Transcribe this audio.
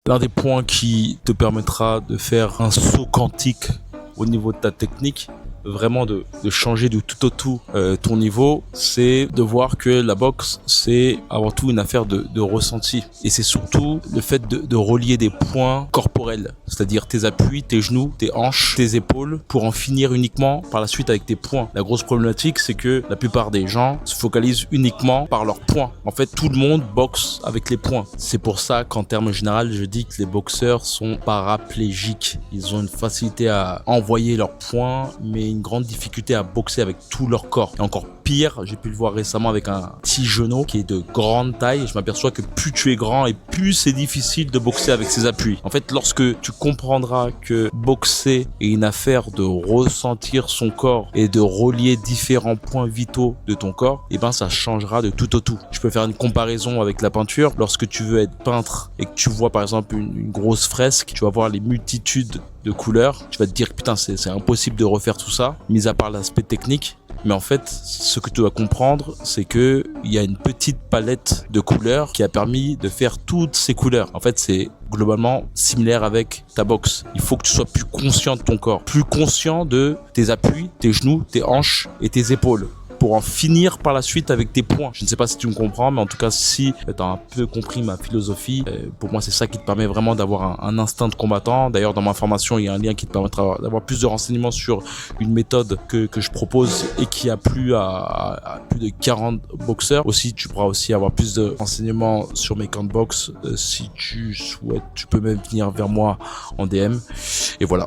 l'un des points qui te permettra de faire un saut quantique au niveau de ta technique, vraiment de changer du tout au tout ton niveau, c'est de voir que la boxe, c'est avant tout une affaire de ressenti. Et c'est surtout le fait de relier des points corporels, c'est-à-dire tes appuis, tes genoux, tes hanches, tes épaules, pour en finir uniquement par la suite avec tes poings. La grosse problématique, c'est que la plupart des gens se focalisent uniquement par leurs poings. En fait, tout le monde boxe avec les poings. C'est pour ça qu'en termes général, je dis que les boxeurs sont paraplégiques. Ils ont une facilité à envoyer leurs poings, mais une grande difficulté à boxer avec tout leur corps. Et encore pire, j'ai pu le voir récemment avec un petit genou qui est de grande taille. Je m'aperçois que plus tu es grand et plus c'est difficile de boxer avec ses appuis. En fait, lorsque tu comprendras que boxer est une affaire de ressentir son corps et de relier différents points vitaux de ton corps, et ben ça changera de tout au tout. Je peux faire une comparaison avec la peinture. Lorsque tu veux être peintre et que tu vois par exemple une grosse fresque, tu vas voir les multitudes de couleurs, tu vas te dire que putain c'est impossible de refaire tout ça, mis à part l'aspect technique. Mais en fait, ce que tu dois comprendre, c'est que il y a une petite palette de couleurs qui a permis de faire toutes ces couleurs. En fait, c'est globalement similaire avec ta boxe. Il faut que tu sois plus conscient de ton corps, plus conscient de tes appuis, tes genoux, tes hanches et tes épaules, pour en finir par la suite avec tes points. Je ne sais pas si tu me comprends, mais en tout cas, si tu as un peu compris ma philosophie, pour moi, c'est ça qui te permet vraiment d'avoir un instinct de combattant. D'ailleurs, dans ma formation, il y a un lien qui te permettra d'avoir plus de renseignements sur une méthode que je propose et qui a plu à plus de 40 boxeurs. Aussi, tu pourras aussi avoir plus de renseignements sur mes camps de boxe. Si tu souhaites, tu peux même venir vers moi en DM. Et voilà.